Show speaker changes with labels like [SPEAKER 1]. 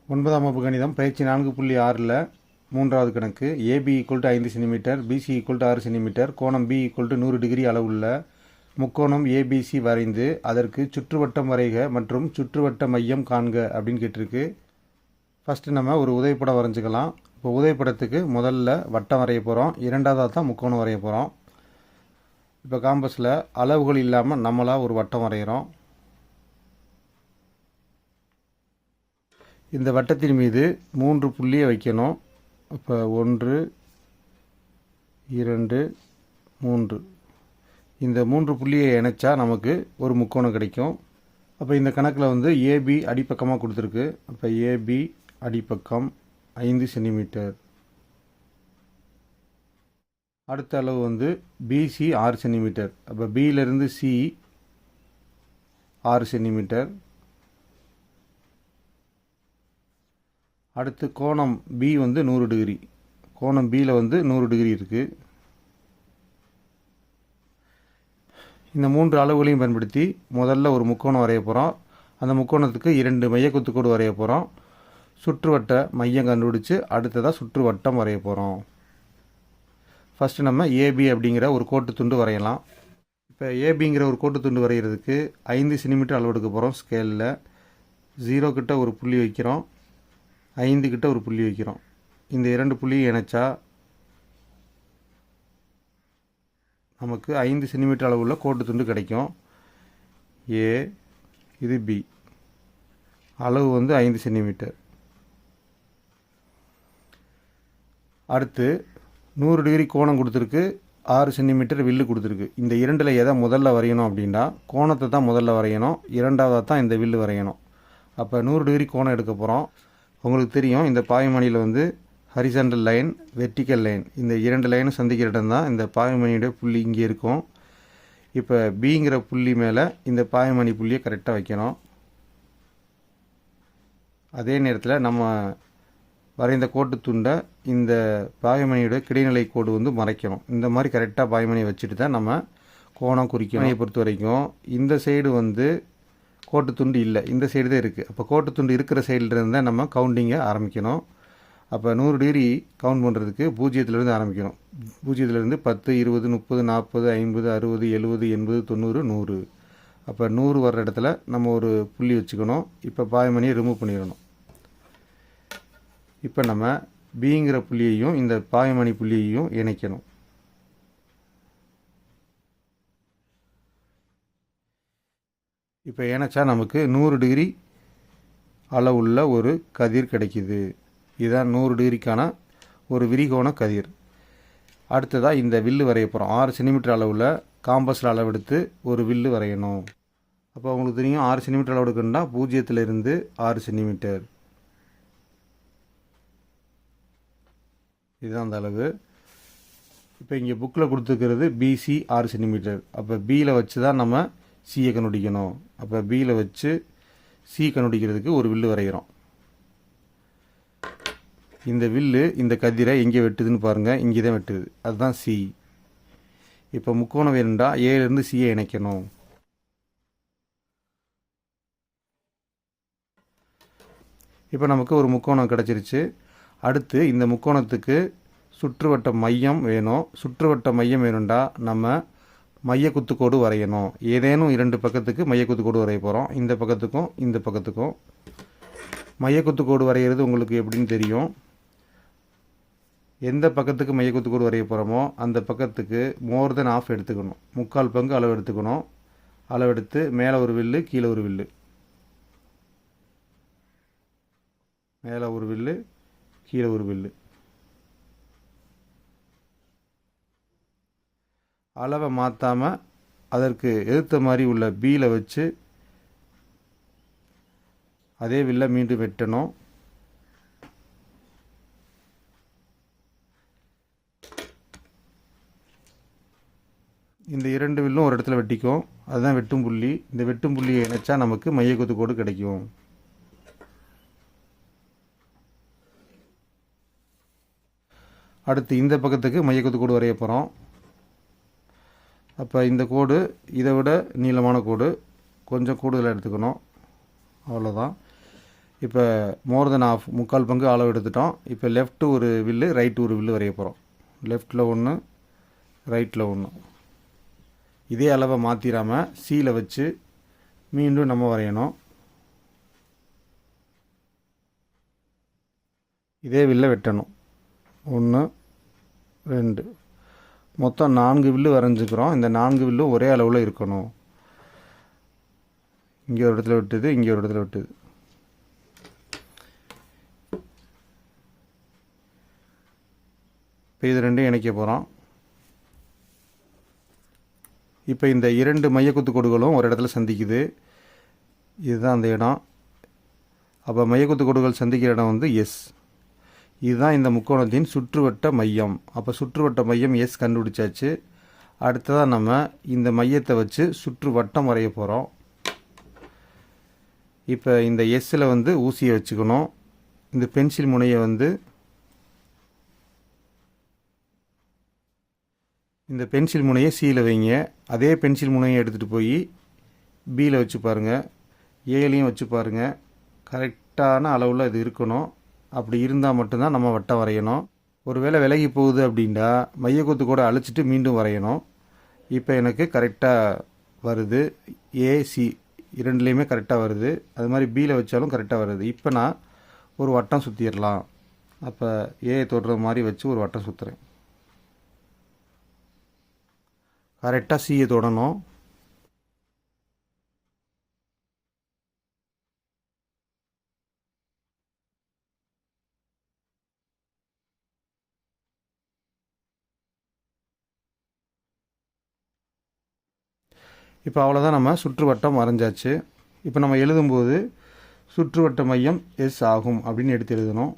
[SPEAKER 1] 9ஆம் வகுப்பு கணிதம் பயிற்சி 4.6ல் மூன்றாவது கணக்கு ஏபி = 5 சென்டிமீட்டர், பிசி = 6 சென்டிமீட்டர், கோணம் பி = 100 டிகிரி அளவுள்ள முக்கோணம் ஏபிசி வரைந்து அதற்கு சுற்றுவட்டம் வரைக மற்றும் சுற்றுவட்ட மையம் காண்க அப்படின்னு கேட்டிருக்கு. ஃபஸ்ட்டு நம்ம ஒரு உதவிப்படம் வரைஞ்சிக்கலாம். இப்போ உதவிப்படத்துக்கு முதல்ல வட்டம் வரைய போகிறோம், இரண்டாவதாக தான் முக்கோணம் வரைய போகிறோம். இப்போ காம்பஸில் அளவுகள் இல்லாமல் நம்மளாக ஒரு வட்டம் வரைகிறோம். இந்த வட்டத்தின் மீது 3 புள்ளியை வைக்கணும். இப்போ 1 2 3 இந்த 3 புள்ளியை இணைச்சா நமக்கு ஒரு முக்கோணம் கிடைக்கும். அப்போ இந்த கணக்கில் ஏபி அடிப்பக்கமாக கொடுத்துருக்கு. அப்போ ஏபி அடிப்பக்கம் 5 சென்டிமீட்டர். அடுத்த அளவு பிசி 6 சென்டிமீட்டர். அப்போ பியிலிருந்து சி 6 சென்டிமீட்டர். அடுத்து கோணம் பி 100 டிகிரி. கோணம் பியில் 100 டிகிரி இருக்குது. இந்த 3 அளவுகளையும் பயன்படுத்தி முதல்ல ஒரு முக்கோணம் வரைய போகிறோம். அந்த முக்கோணத்துக்கு 2 மையக்குத்துக்கோடு வரைய போகிறோம். சுற்றுவட்ட மையம் கண்டுபிடிச்சு அடுத்ததாக சுற்றுவட்டம் வரைய போகிறோம். ஃபஸ்ட்டு நம்ம ஏபி அப்படிங்கிற ஒரு கோட்டு துண்டு வரையலாம். இப்போ ஏபிங்கிற ஒரு கோட்டு துண்டு வரைகிறதுக்கு 5 சென்டிமீட்டர் அளவு எடுக்க போகிறோம். ஸ்கேலில் 0 கிட்ட ஒரு புள்ளி வைக்கிறோம், 5 கிட்ட ஒரு புள்ளி வைக்கிறோம். இந்த 2 புள்ளியை இணைச்சா நமக்கு 5 சென்டிமீட்டர் அளவுள்ள கோட்டு துண்டு கிடைக்கும். ஏ, இது பி, அளவு 5 சென்டிமீட்டர். அடுத்து 100 டிகிரி கோணம் கொடுத்துருக்கு, 6 சென்டிமீட்டர் வில்லு கொடுத்துருக்கு. இந்த இரண்டில் எதை முதல்ல வரையணும் அப்படின்னா கோணத்தை தான் முதல்ல வரையணும், இரண்டாவதாக தான் இந்த வில்லு வரையணும். அப்போ 100 டிகிரி கோணம் எடுக்க போகிறோம். உங்களுக்கு தெரியும், இந்த பாய்மணியில் ஹரிசாண்டல் லைன், வெர்டிக்கல் லைன், இந்த 2 லைனும் சந்திக்கிற இடம் தான் இந்த பாய்மணியோட புள்ளி இங்கே இருக்கும். இப்போ பிங்கிற புள்ளி மேலே இந்த பாய்மணி புள்ளியை கரெக்டாக வைக்கணும். அதே நேரத்தில் நம்ம வரைந்த கோட்டு துண்டை இந்த பாய்மணியோட கிடைநிலை கோடு மறைக்கணும். இந்த மாதிரி கரெக்டாக பாய்மணியை வச்சுட்டு தான் நம்ம கோணம் குறிக்கணும். பொறுத்த வரைக்கும் இந்த சைடு கோட்டு துண்டு இல்லை, இந்த சைடு தான் இருக்குது. அப்போ கோட்டு துண்டு இருக்கிற சைடில் இருந்தால் நம்ம கவுண்டிங்கை ஆரம்பிக்கணும். அப்போ 100 டிகிரி கவுண்ட் பண்ணுறதுக்கு 0லேருந்து ஆரம்பிக்கணும். 0லேருந்து 10, 20, 30, 40, 50, 60, 70, 80, 90, 100. அப்போ 100 வர்ற இடத்துல நம்ம ஒரு புள்ளி வச்சுக்கணும். இப்போ பாய்மணியை ரிமூவ் பண்ணிடணும். இப்போ நம்ம பிங்கிற புள்ளியையும் இந்த பாய்மணி புள்ளியையும் இணைக்கணும். இப்போ இணைச்சா நமக்கு 100 டிகிரி அளவுள்ள ஒரு கதிர் கிடைக்கிது. இதுதான் 100 டிகிரிக்கான ஒரு விரிகோண கதிர். அடுத்ததாக இந்த வில்லு வரைய போகிறோம். 6 சென்டிமீட்டர் அளவில் காம்பஸில் அளவெடுத்து ஒரு வில்லு வரையணும். அப்போ உங்களுக்கு தெரியும், 6 சென்டிமீட்டர் அளவு எடுக்கணும்னா 0லேருந்து 6 சென்டிமீட்டர். இதுதான் அந்த அளவு. இப்போ இங்கே புக்கில் கொடுத்துருக்கிறது பிசி 6 சென்டிமீட்டர். அப்போ பியில் வச்சு தான் நம்ம சியை கண்டுபிடிக்கணும். அப்போ பியில் வச்சு சி கண்டுபிடிக்கிறதுக்கு ஒரு வில்லு வரைகிறோம். இந்த வில்லு இந்த கதிரை எங்கே வெட்டுதுன்னு பாருங்கள், இங்கே தான் வெட்டுது, அதுதான் சி. இப்போ முக்கோணம் வேணுண்டா ஏலேருந்து சியை இணைக்கணும். இப்போ நமக்கு ஒரு முக்கோணம் கிடச்சிருச்சு. அடுத்து இந்த முக்கோணத்துக்கு சுற்றுவட்ட மையம் வேணும். சுற்றுவட்ட மையம் வேணுண்டா நம்ம மையக்குத்துக்கோடு வரையணும். ஏதேனும் 2 பக்கத்துக்கு மையக்குத்துக்கோடு வரைய போகிறோம். இந்த பக்கத்துக்கும் இந்த பக்கத்துக்கும் மையக்குத்துக்கோடு வரைகிறது உங்களுக்கு எப்படின்னு தெரியும். எந்த பக்கத்துக்கு மையக்குத்துக்கோடு வரைய போகிறோமோ அந்த பக்கத்துக்கு மோர் தென் ஆஃப் எடுத்துக்கணும். 3/4 பங்கு அளவு எடுத்துக்கணும். அளவெடுத்து மேலே ஒரு வில்லு, கீழே ஒரு வில்லு, மேலே ஒரு வில்லு, கீழே ஒரு வில்லு. அளவை மாற்றாமல் அதற்கு எதிர்த்த மாதிரி உள்ள பியில் வச்சு அதே வில்லை மீண்டும் வெட்டணும். இந்த 2 வில்லும் ஒரு இடத்துல வெட்டிக்கும், அதுதான் வெட்டும் புள்ளி. இந்த வெட்டும் புள்ளியை இணைச்சா நமக்கு மையக்குத்துக்கோடு கிடைக்கும். அடுத்து இந்த பக்கத்துக்கு மையக்குத்துக்கோடு வரைய போகிறோம். அப்போ இந்த கோடு இதை விட நீளமான கோடு, கொஞ்சம் கூடுதலாக எடுத்துக்கணும். அவ்வளோதான். இப்போ மோர் தென் ஆஃப், முக்கால் பங்கு அளவு எடுத்துட்டோம். இப்போ லெஃப்ட் ஒரு வில்லு, ரைட் ஒரு வில்லு வரைய போகிறோம். லெஃப்டில் ஒன்று, ரைட்டில் ஒன்று. இதே அளவை மாற்றிடாமல் சீல வச்சு மீண்டும் நம்ம வரையணும். இதே வில்லை வெட்டணும். 1 2 மொத்தம் 4 வில்லு வரைஞ்சிக்கிறோம். இந்த 4 வில்லும் ஒரே அளவில் இருக்கணும். இங்கே ஒரு இடத்துல விட்டுது, இங்கே ஒரு இடத்துல விட்டுது. இப்போ இது ரெண்டையும் இணைக்க போகிறோம். இப்போ இந்த 2 மையக்குத்து கோடுகளும் ஒரு இடத்துல சந்திக்குது. இதுதான் அந்த இடம். அப்போ மையக்குத்து கோடுகள் சந்திக்கிற இடம் வந்து எஸ். இதுதான் இந்த முக்கோணத்தின் சுற்றுவட்ட மையம். அப்போ சுற்றுவட்ட மையம் எஸ் கண்டுபிடிச்சாச்சு. அடுத்ததாக நம்ம இந்த மையத்தை வச்சு சுற்று வட்டம் வரைய போகிறோம். இப்போ இந்த எஸ்ஸில் வந்து ஊசியை வச்சுக்கணும். இந்த பென்சில் முனையை வந்து இந்த பென்சில் முனையை சியில் வைங்க. அதே பென்சில் முனையை எடுத்துகிட்டு போய் பியில் வச்சு பாருங்கள், ஏலையும் வச்சு பாருங்கள். கரெக்டான அளவில் இது இருக்கணும். அப்படி இருந்தால் மட்டும்தான் நம்ம வட்டம் வரையணும். ஒருவேளை விலகி போகுது அப்படின்னா மையக்கோத்து கூட அழிச்சிட்டு மீண்டும் வரையணும். இப்போ எனக்கு கரெக்டாக வருது. ஏசி இரண்டுலேயுமே கரெக்டாக வருது. அது மாதிரி பியில் வச்சாலும் கரெக்டாக வருது. இப்போ நான் ஒரு வட்டம் சுற்றிடலாம். அப்போ ஏ தொடுற மாதிரி வச்சு ஒரு வட்டம் சுற்றுறேன். கரெக்டாக சியை தொடணும். இப்போ அவ்வளோதான், நம்ம சுற்றுவட்டம் வரைஞ்சாச்சு. இப்போ நம்ம எழுதும்போது சுற்றுவட்ட மையம் எஸ் ஆகும் அப்படின்னு எடுத்து எழுதணும்.